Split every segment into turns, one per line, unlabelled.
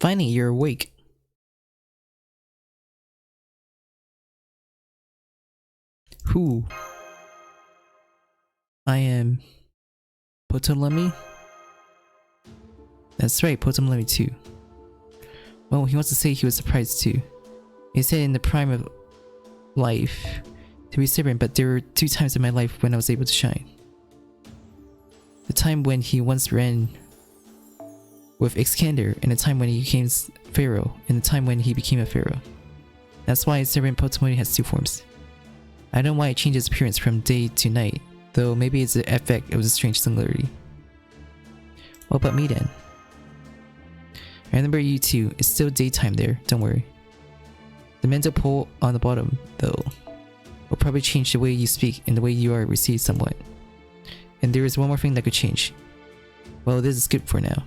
Finally, you're awake. Who? I am Potolemi? That's right, Potolemi too. Well, he wants to say he was surprised too. He said in the prime of life to be stubborn, but there were 2 times in my life when I was able to shine. The time when he once ran with Iskander, and the time when he became Pharaoh, and the time when he became a Pharaoh. That's why Servant Potolemi has 2 forms. I don't know why it changes appearance from day to night, though maybe it's the effect of the strange singularity. What about me then? I remember you too. It's still daytime there, don't worry. The mental pole on the bottom, though, will probably change the way you speak and the way you are received somewhat. And there is one more thing that could change. Well, this is good for now.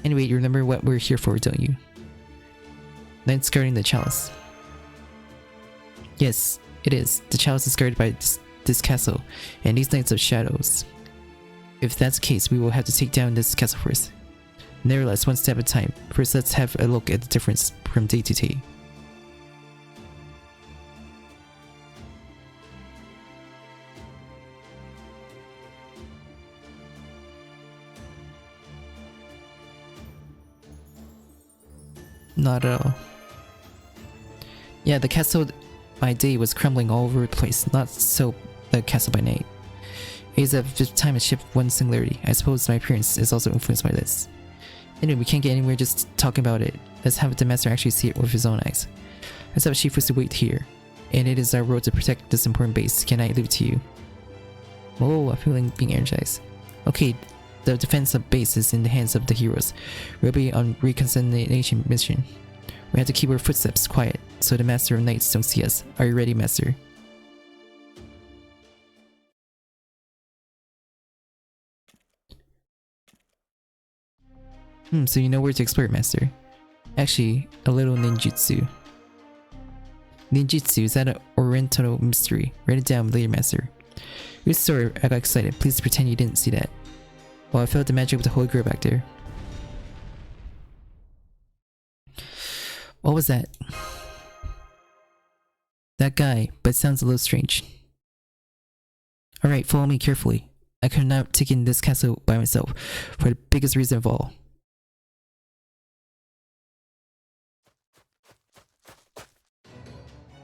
Anyway, you remember what we're here for, don't you? Knights guarding the chalice. Yes, it is. The chalice is guarded by this castle and these knights of shadows. If that's the case, we will have to take down this castle first. Nevertheless, one step at a time. First, let's have a look at the difference from day to day. Not at all. Yeah, the castle by day was crumbling all over the place, not so the castle by night. It is at the time of shift one singularity. I suppose my appearance is also influenced by this. Anyway, we can't get anywhere just talking about it. Let's have the master actually see it with his own eyes. Let's have Chief to wait here. And it is our role to protect this important base. Can I leave it to you? Oh, I'm feeling being energized. Okay, the defense of base is in the hands of the heroes. We'll be on reconciliation mission. We have to keep our footsteps quiet so the master of knights don't see us. Are you ready, master? So you know where to explore, master. Actually, a little ninjutsu. Ninjutsu, is that an oriental mystery? Write it down later, master. Your story, I got excited. Please pretend you didn't see that. Well, I felt the magic of the Holy Grail back there. What was that? That guy, but it sounds a little strange. Alright, follow me carefully. I could not have taken this castle by myself, for the biggest reason of all.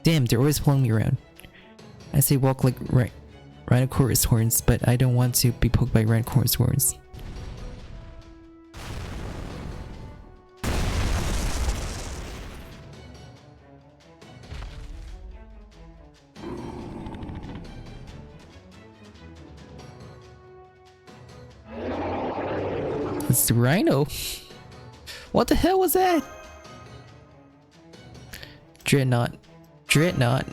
Damn, they're always following me around. I say walk like rhinoceros horns, but I don't want to be poked by rhinoceros horns. It's the rhino. What the hell was that? Dreadnought. Dreadnought.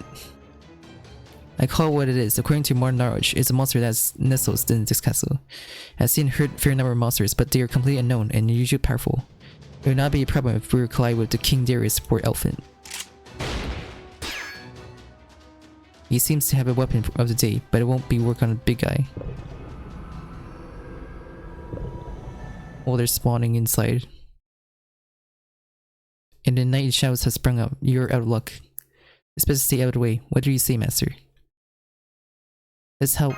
I call it what it is. According to modern knowledge, it's a monster that nestles in this castle. I've seen and heard a fair number of monsters, but they are completely unknown and usually powerful. It would not be a problem if we were to collide with the King Darius sport elephant. He seems to have a weapon of the day, but it won't be work on a big guy. Oh, they're spawning inside. And the night shadows have sprung up. You're out of luck. It's best to stay out of the way. What do you say, master? Let's help.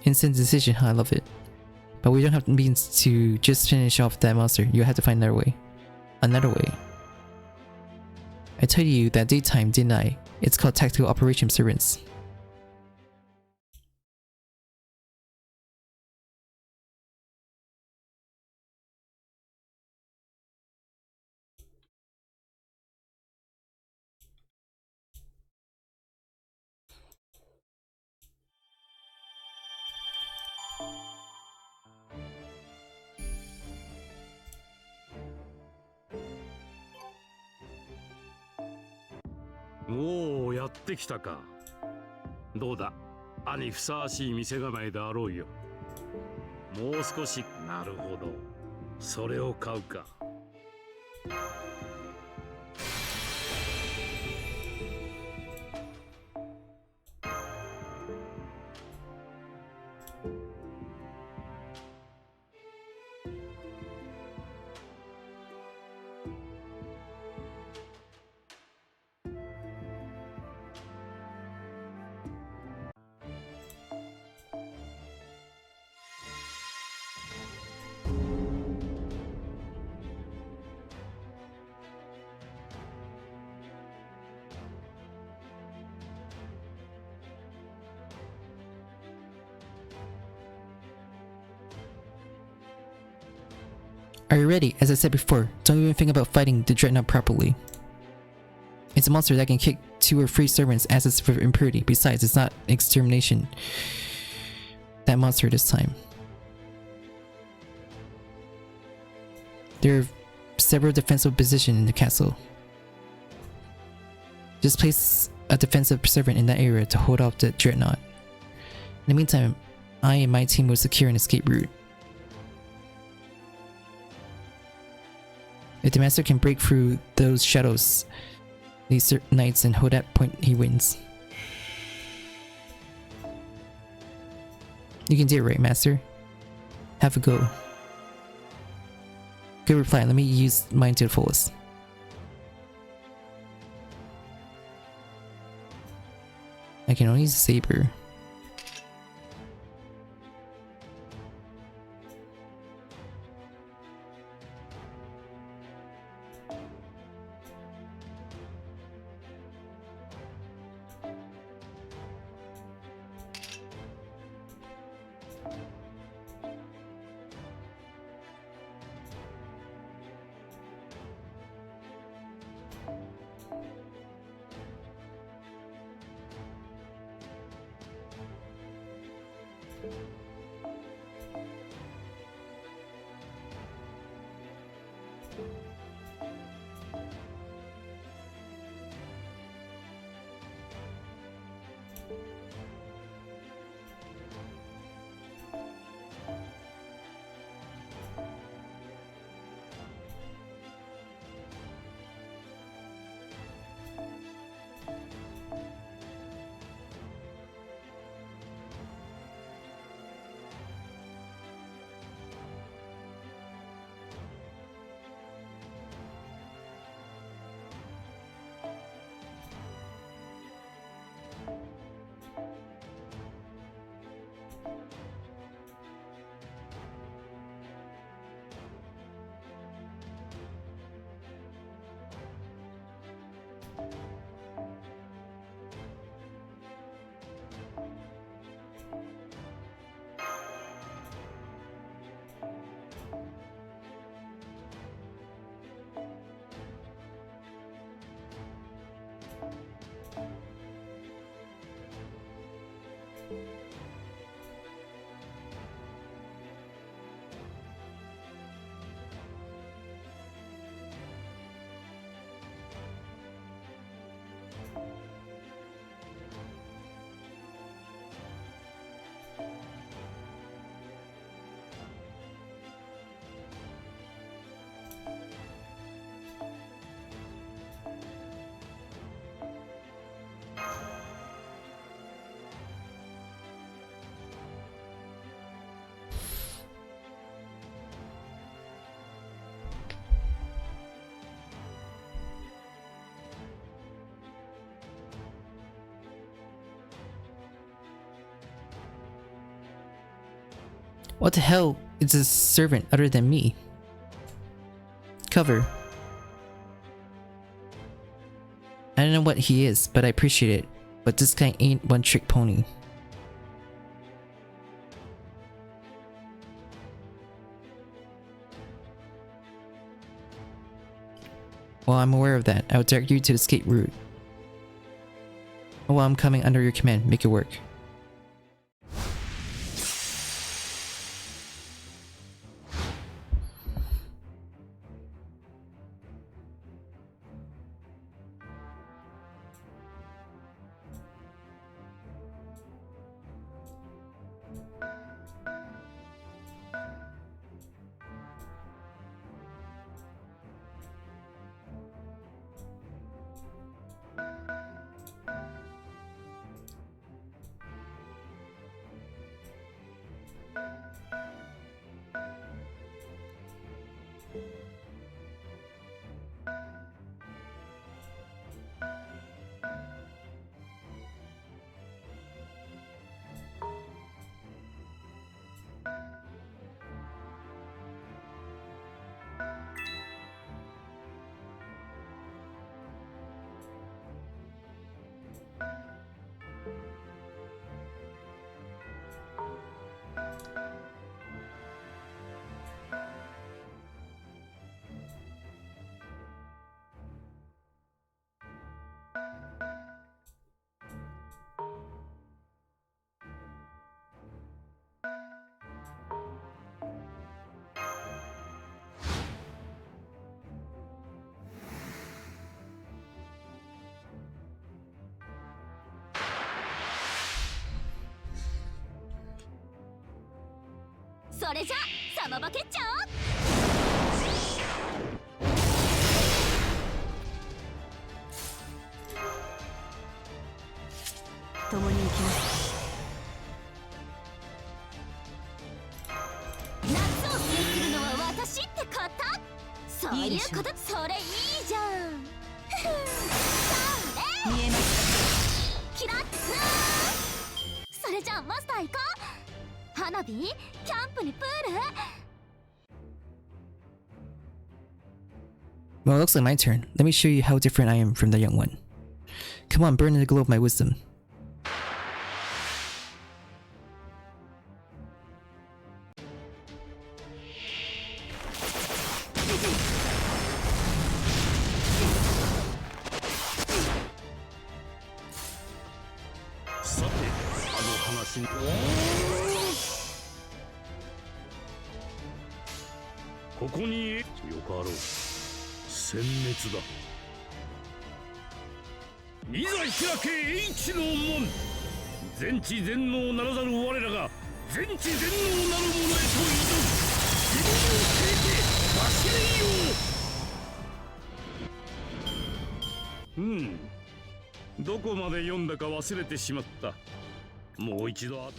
Instant decision, huh? I love it. But we don't have the means to just finish off that monster. You have to find another way. Another way. I told you that daytime, didn't I? It's called Tactical Operation Servants.
おお、やってきたか。どうだ、兄ふさわしい店構えであろうよ。もう少し。なるほど、それを買うか。
Are you ready? As I said before, don't even think about fighting the Dreadnought properly. It's a monster that can kick 2 or 3 servants assets for impurity. Besides, it's not extermination. That monster this time. There are several defensive positions in the castle. Just place a defensive servant in that area to hold off the Dreadnought. In the meantime, I and my team will secure an escape route. If the master can break through those shadows, these knights, and hold that point, he wins. You can do it, right, master? Have a go. Good reply. Let me use mine to the fullest. I can only use a saber. What the hell is a servant other than me? Cover. I don't know what he is, but I appreciate it. But this guy ain't one trick pony. Well, I'm aware of that. I'll direct you to the escape route. While I'm coming under your command, make it work.
それじゃサマバ決勝。共に行きます。夏を制するのは私ってこと。そういうこと。それいいじゃん。それ見えます。キラッそれじゃあマスター行こう。花火、キャンプにプール。
Well, it looks like my turn. Let me show you how different I am from the young one. Come on, burn in the glow of my wisdom.
Hmm. どこまで読んだか忘れてしまった。もう一度あ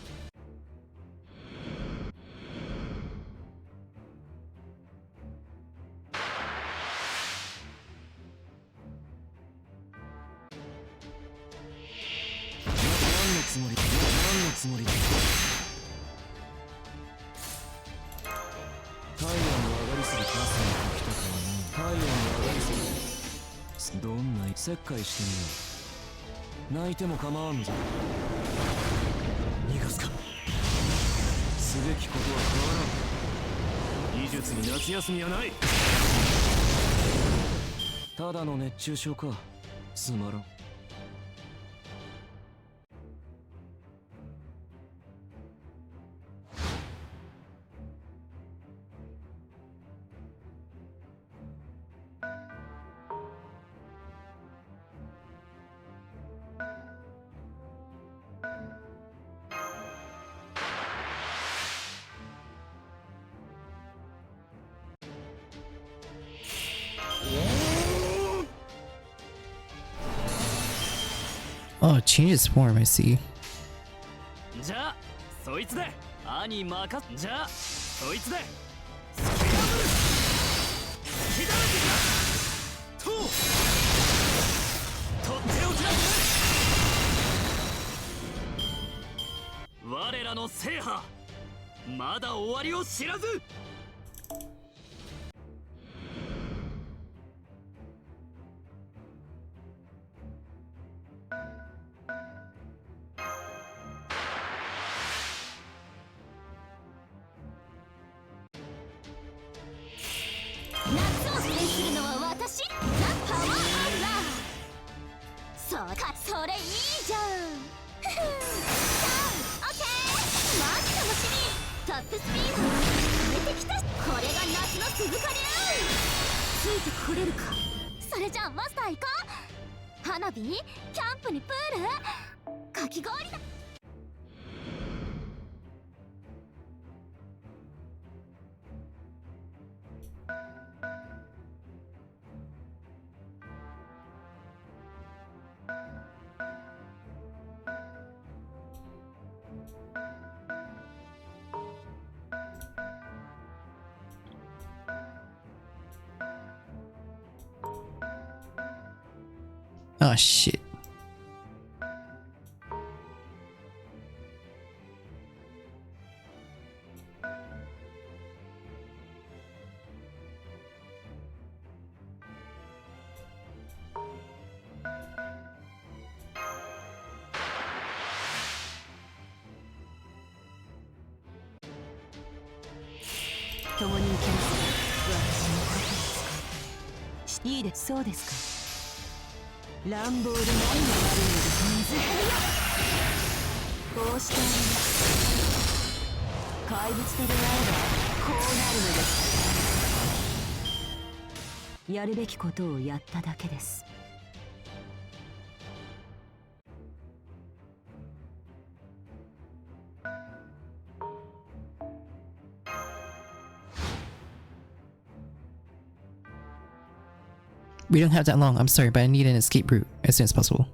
つもりだ。太陽の上がりすぎて汗が来たかはない。太陽の上がりすぎどんな切開してみよう。泣いても構わんぞ。逃がすか。すべきことは変わらん。技術に夏休みはない。ただの熱中症か。つまらん。
Oh, it changes form, I see.
じゃあそいつで兄任じゃあそいつでスキダブルスキダブルと取っておきな我らの制覇まだ終わりを知らず。
それいいじゃん。さあ、オッケー。マジ楽しみ。トップスピード出てきた。これが夏の鈴鹿流。ついてくれるか。それじゃあマスター行こう。花火、キャンプにプール、かき氷だ。
Oh shit.
共に行きます。私のことを使う。いいです。そうですか。乱暴で何が悪いのです。水こうしてあります。怪物と出会えばこうなるのです。やるべきことをやっただけです。
We don't have that long. I'm sorry, but I need an escape route as soon as possible.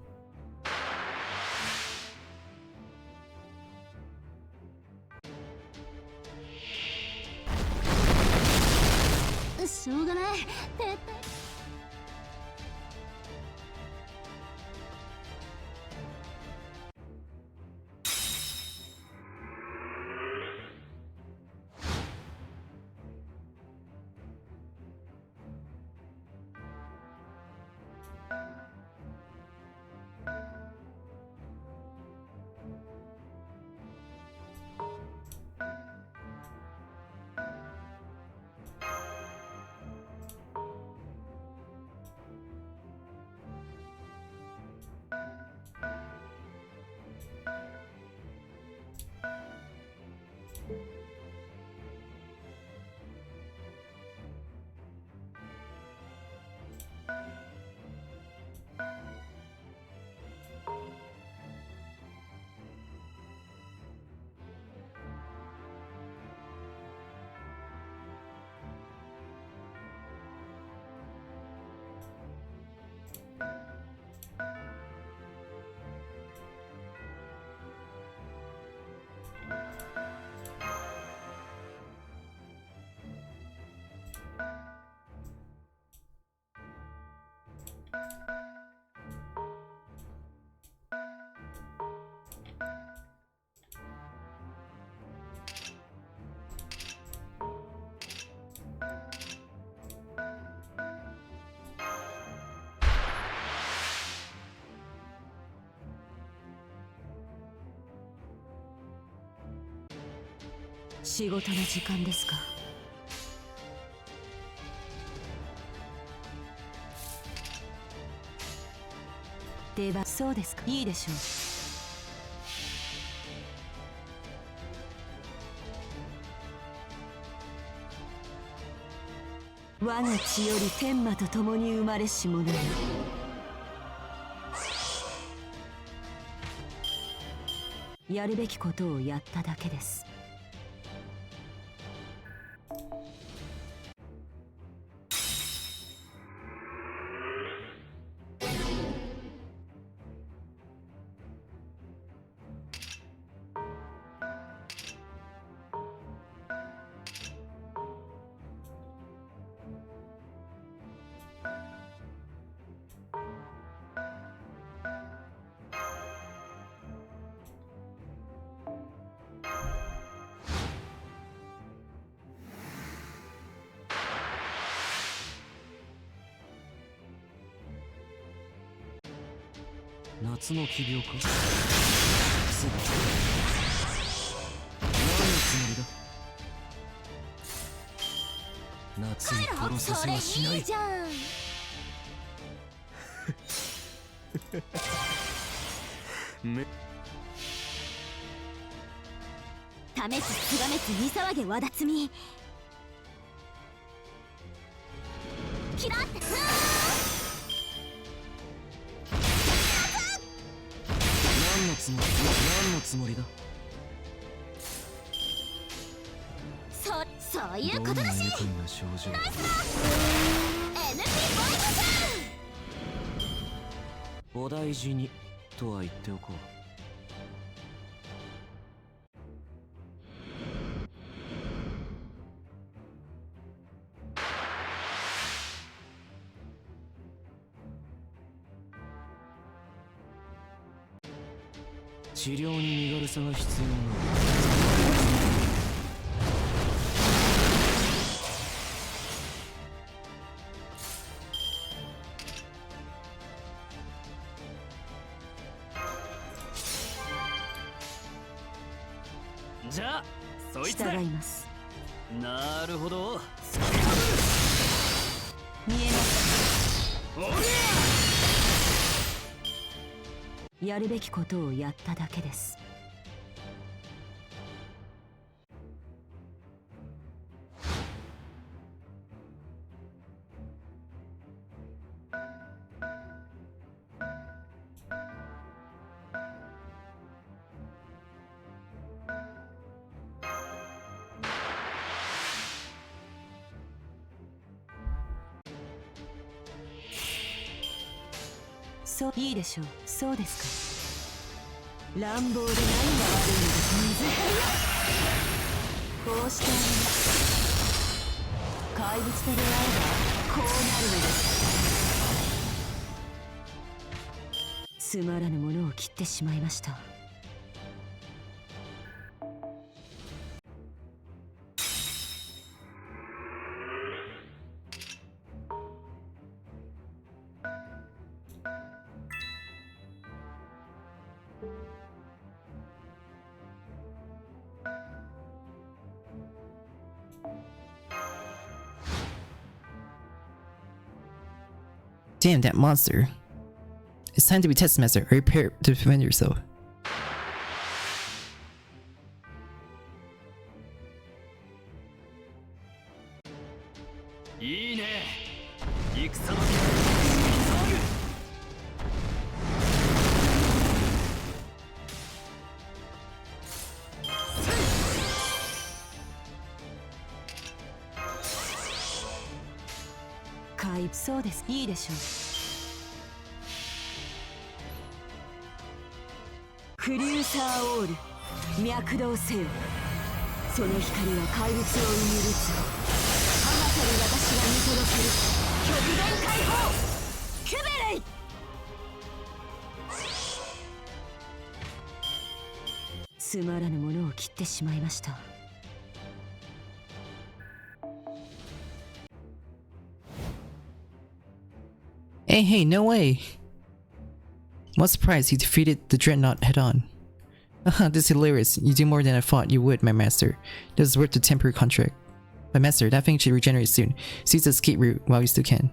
しょうがない。
仕事の時間ですか。ではそうですか。いいでしょう。我が血より天魔と共に生まれし者よ。やるべきことをやっただけです。
夏の奇病か。何のつもりだ。夏に殺させはしない。
いいじゃん。試すつがめつに騒げわだつみ。キラッて
何のつもりだ。
そういうことだし。ナイスだ NP ポイントじゃん。
お大事にとは言っておこう。治療に身軽さが必要なの。じゃあそいつだ。
従います。
なるほど。
見えます。
おりゃ。
やるべきことをやっただけです。そういいでしょう。そうですか。乱暴で何が悪いのです。こうしてあげます。怪物と出会えばこうなるのです。つまらぬものを切ってしまいました。
Damn, that monster. It's time to be test master. Are you prepared to defend yourself?
Kai, そうです。いいでしょう。クリューサーオール、脈動せよ。その光は怪物を生みるつ。あまたに私が見届ける極限解放クベレイ。つまらぬものを切ってしまいました。
Hey, no way! What surprise, he defeated the Dreadnought head-on. Haha, this is hilarious. You do more than I thought you would, my master. This is worth the temporary contract. My master, that thing should regenerate soon. Seize the escape route while you still can.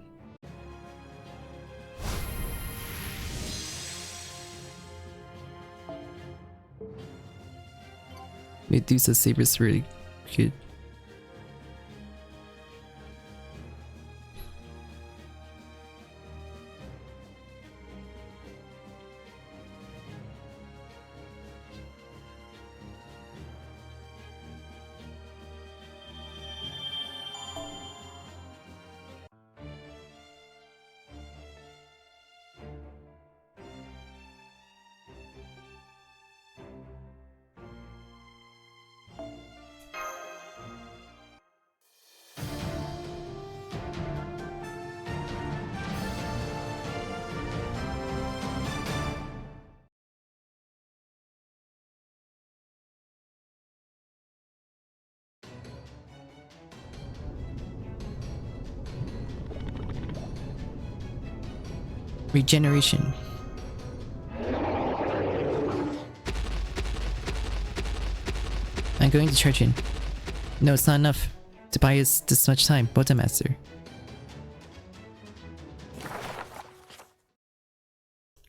Medusa Saber's really good. Regeneration. I'm going to charge in. No, it's not enough to buy us this much time, Bota Master.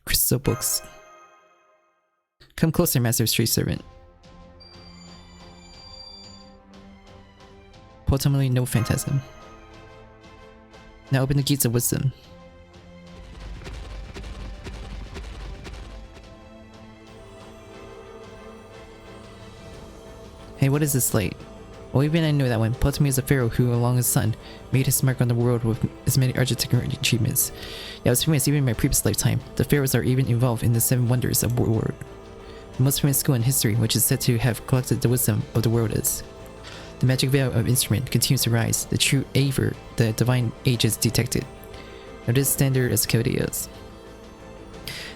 Crystal books. Come closer, Master Street Servant. Ultimately, no phantasm. Now open the gates of wisdom. Hey, what is this light? Well, even I know that one. Ptolemy is a pharaoh who, along his son, made his mark on the world with as many architectural achievements. Yeah, it was famous even in my previous lifetime. The pharaohs are even involved in the 7 wonders of the world. The most famous school in history, which is said to have collected the wisdom of the world, is. The magic veil of instrument continues to rise. The true Aver, the divine age, is detected. Now this standard as Cody is.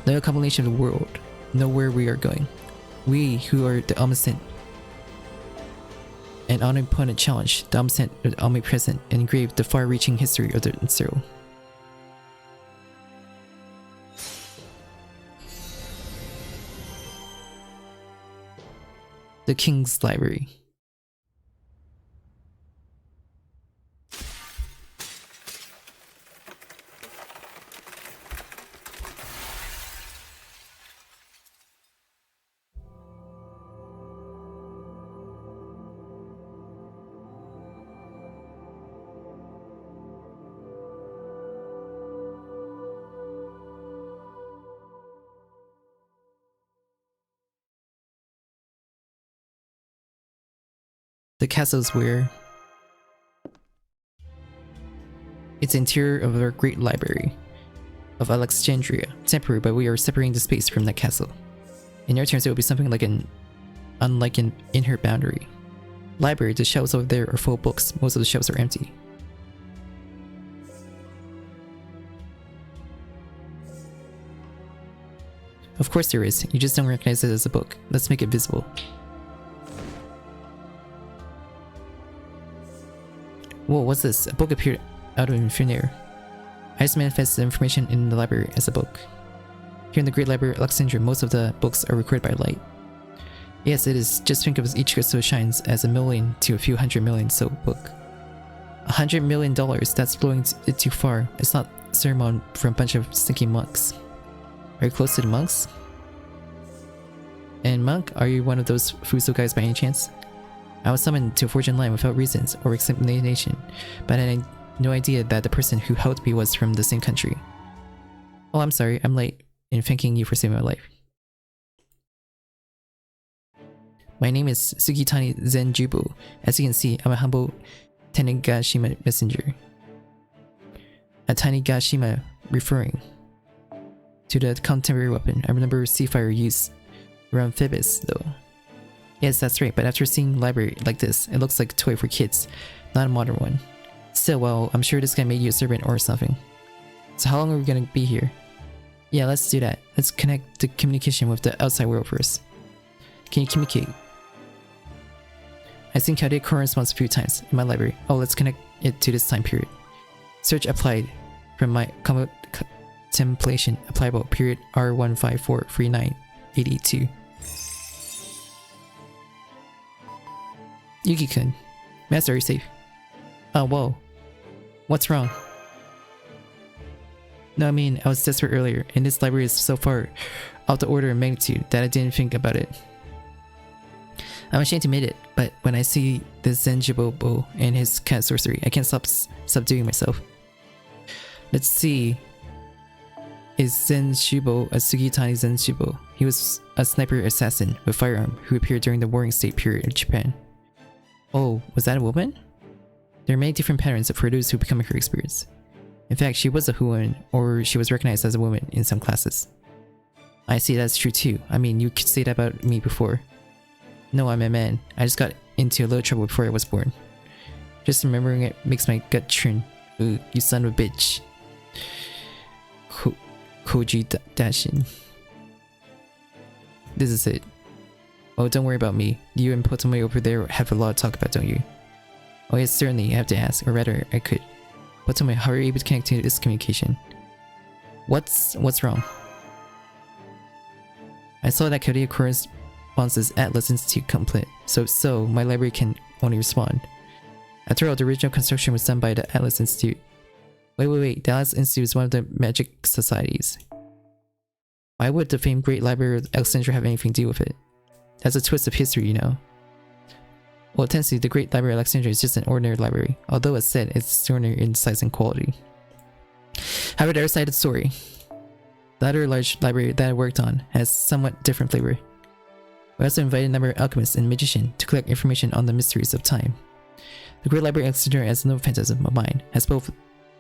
No combination of the world. Know where we are going. We who are the omniscient and omnipotent challenge, the omniscient, the omnipresent, and engrave the far-reaching history of the zero. The King's Library. The castle's where it's the interior of our great library. of Alexandria. Temporary, but we are separating the space from that castle. In your terms, it will be something like unlike an inner boundary. Library, the shelves over there are full of books. Most of the shelves are empty. Of course there is. You just don't recognize it as a book. Let's make it visible. Whoa, what's this? A book appeared out of thin air. I just manifested the information in the library as a book. Here in the Great Library of Alexandria, most of the books are recorded by light. Yes, it is. Just think of each crystal shines as a million to a few hundred million so book. $100 million, that's blowing it too far. It's not a sermon from a bunch of stinky monks. Are you close to the monks? And monk, are you one of those Fuso guys by any chance? I was summoned to a fortune line without reasons or explanation, but I had no idea that the person who helped me was from the same country. Oh, I'm sorry, I'm late in thanking you for saving my life. My name is Sugitani Zenjubo. As you can see, I'm a humble Tanegashima messenger. A Tanegashima referring to the contemporary weapon. I remember Seafire used around Phoebus, though. Yes, that's right, but after seeing a library like this, it looks like a toy for kids, not a modern one. Still, well, I'm sure this guy made you a servant or something. So how long are we gonna be here? Yeah, let's do that. Let's connect the communication with the outside world first. Can you communicate? I've seen Cadet corresponds a few times in my library. Oh, let's connect it to this time period. Search applied from my contemplation applicable period R1543982. Yuki-kun. Master, are you safe? Oh, whoa. What's wrong? No, I mean, I was desperate earlier, and this library is so far out the order of magnitude that I didn't think about it. I'm ashamed to admit it, but when I see the Zenjubo and his cat sorcery, I can't stop subduing myself. Let's see. Is Zenjubo a Sugitani Zenjubo? He was a sniper assassin with firearm who appeared during the Warring State period of Japan. Oh, was that a woman? There are many different patterns for those who become her experience. In fact, she was a woman, or she was recognized as a woman in some classes. I see, that's true too. I mean, you could say that about me before. No, I'm a man. I just got into a little trouble before I was born. Just remembering it makes my gut churn. Ooh, you son of a bitch. Koji Dashin. This is it. Oh, don't worry about me. You and Potomoe over there have a lot to talk about, don't you? Oh yes, certainly, I have to ask, or rather, I could. Potomoe, how are you able to connect to this communication? What's wrong? I saw that Cadet corresponds Atlas Institute complete, so my library can only respond. After all, the original construction was done by the Atlas Institute. Wait, the Atlas Institute is one of the magic societies. Why would the famed Great Library of Alexandria have anything to do with it? That's a twist of history, you know. Well, essentially, the Great Library of Alexandria is just an ordinary library, although as said, it's extraordinary in size and quality. However, the other side of the story. The other large library that I worked on has somewhat different flavor. We also invited a number of alchemists and magicians to collect information on the mysteries of time. The Great Library of Alexandria, as no phantasm of mine, has both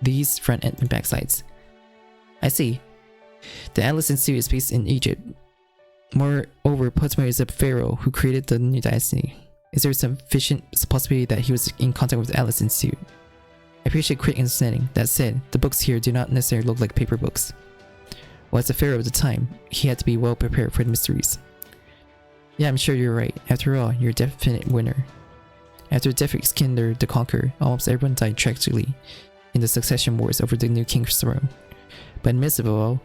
these front and back sides. I see. The Atlas Institute is based in Egypt. Moreover, Potomoe is a pharaoh who created the new dynasty. Is there sufficient possibility that he was in contact with the Atlas Institute? I appreciate quick understanding. That said, the books here do not necessarily look like paper books. Well, as a pharaoh of the time, he had to be well prepared for the mysteries. Yeah, I'm sure you're right. After all, you're a definite winner. After the death of Iskander the Conqueror, almost everyone died tragically in the succession wars over the new king's throne. But in the midst of it all,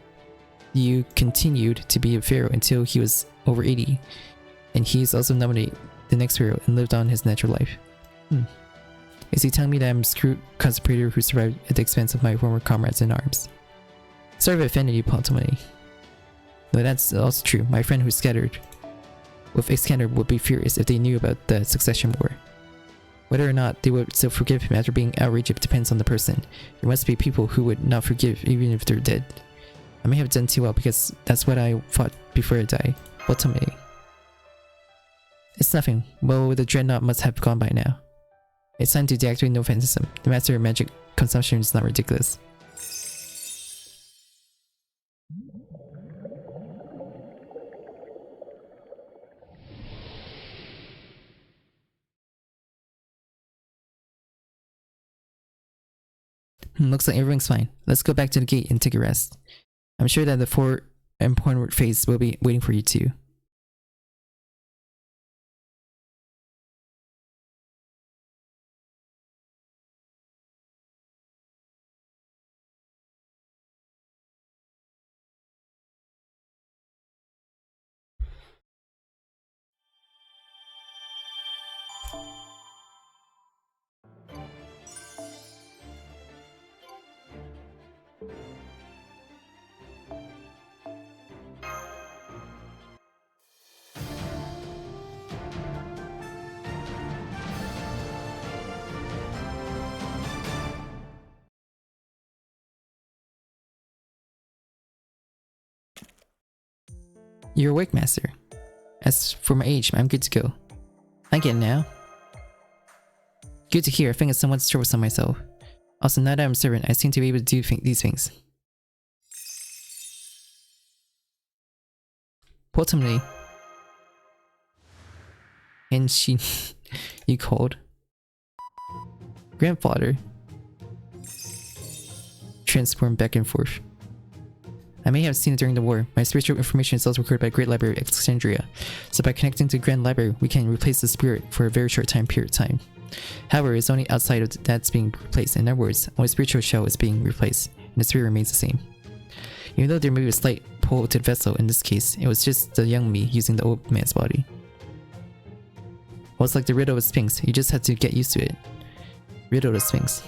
you continued to be a pharaoh until he was over 80, and he is also nominated the next pharaoh and lived on his natural life. Is he telling me that I'm a screwed conspirator who survived at the expense of my former comrades in arms? Sorry if I offended you, Potomoe. But that's also true. My friend who scattered with Iskander would be furious if they knew about the succession war. Whether or not they would still forgive him after being outraged depends on the person. There must be people who would not forgive even if they're dead. I may have done too well because that's what I fought before I died. Potomoe. It's nothing. Well, the dreadnought must have gone by now. It's time to deactivate no phantasm. The master of magic consumption is not ridiculous. Looks like everything's fine. Let's go back to the gate and take a rest. I'm sure that the 4 important phase will be waiting for you too. You're awake, Master. As for my age, I'm good to go. I get it now. Good to hear. I think it's somewhat troublesome myself. Also, now that I'm a servant, I seem to be able to do these things. Ultimately, and she, you called grandfather. Transform back and forth. I may have seen it during the war. My spiritual information is also recorded by Great Library of Alexandria. So by connecting to the Grand Library, we can replace the spirit for a very short period of time. However, it's only outside of that's being replaced. In other words, only spiritual shell is being replaced, and the spirit remains the same. Even though there may be a slight pull to the vessel, in this case, it was just the young me using the old man's body. Well, it's like the riddle of the Sphinx. You just had to get used to it. Riddle of the Sphinx.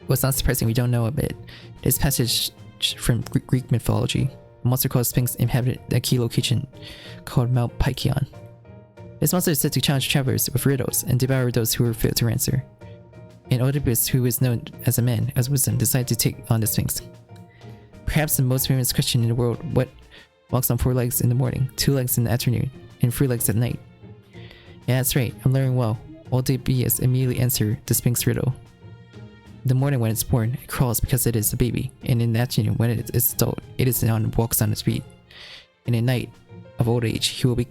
Well, it's not surprising we don't know of it. This passage from Greek mythology. A monster called Sphinx inhabited a key location called Mount Pykion. This monster is said to challenge travelers with riddles and devour those who were fit to answer. And Oedipus, who is known as a man as wisdom, decided to take on the Sphinx. Perhaps the most famous question in the world: what walks on 4 legs in the morning, 2 legs in the afternoon, and 3 legs at night? Yeah, that's right. I'm learning well. Oedipus immediately answered the Sphinx riddle. In the morning when it's born, it crawls because it is a baby, and in the afternoon when it is adult, it is down and walks on its feet. And in night of old age, he will be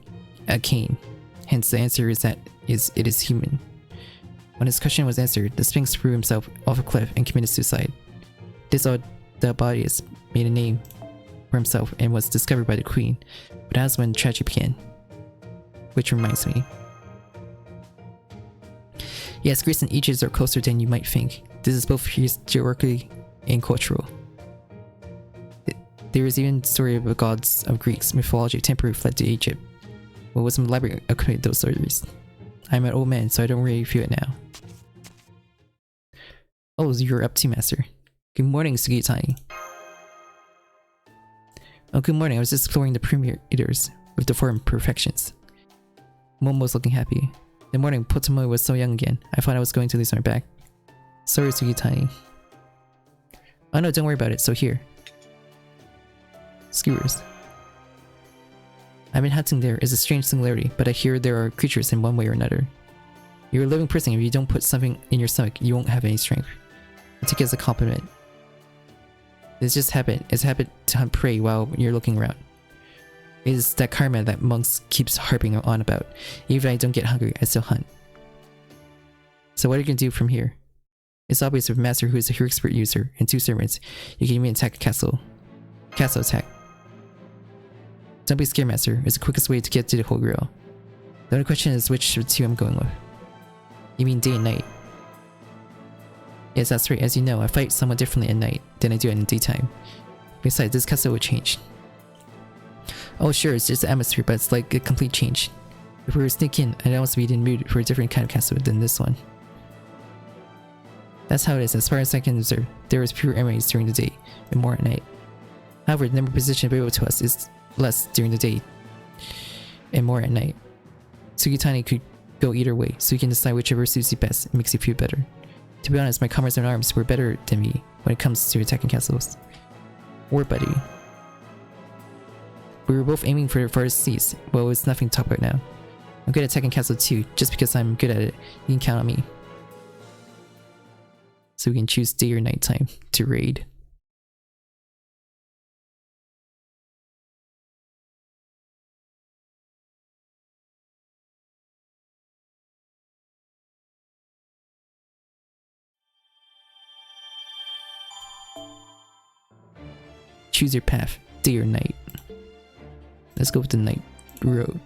a cane. Hence, the answer is that it is human. When his question was answered, the Sphinx threw himself off a cliff and committed suicide. This Oedipus made a name for himself and was discovered by the queen, but that was when tragedy began. Which reminds me. Yes, Greece and Egypt are closer than you might think. This is both historically and cultural. There is even the story of the gods of Greeks mythology temporarily fled to Egypt. What was some library accumulated those stories? I'm an old man, so I don't really feel it now. Oh, you're up too, Master. Good morning, Sugitani. Oh, good morning. I was just exploring the perimeters with the 4 perfections. Momo's looking happy. Good morning. Potomo was so young again. I thought I was going to lose my back. Sorry, Sugitani. Oh no, don't worry about it. So here. Skewers. I've been hunting there. It's a strange singularity, but I hear there are creatures in one way or another. You're a living person. If you don't put something in your stomach, you won't have any strength. I take it as a compliment. It's just habit. It's a habit to hunt prey while you're looking around. It is that karma that monks keeps harping on about. Even if I don't get hungry, I still hunt. So what are you gonna do from here? It's obvious with a master who is a hero expert user and 2 servants, you can even attack a castle. Castle attack. Don't be scared, Master. It's the quickest way to get to the whole Grail. The only question is which of the 2 I'm going with. You mean day and night? Yes, that's right. As you know, I fight somewhat differently at night than I do in the daytime. Besides, this castle will change. Oh sure, it's just the atmosphere, but it's like a complete change. If we were to sneak in, I'd almost be in the mood for a different kind of castle than this one. That's how it is. As far as I can observe, there is fewer enemies during the day and more at night. However, the number of positions available to us is less during the day and more at night. Sugitani could go either way, so you can decide whichever suits you best and makes you feel better. To be honest, my comrades in arms were better than me when it comes to attacking castles. War buddy. We were both aiming for the farthest seas. Well, it's nothing to talk about now. I'm good at attacking castles too. Just because I'm good at it, you can count on me. So we can choose day or night time to raid. Choose your path, day or night. Let's go with the night road.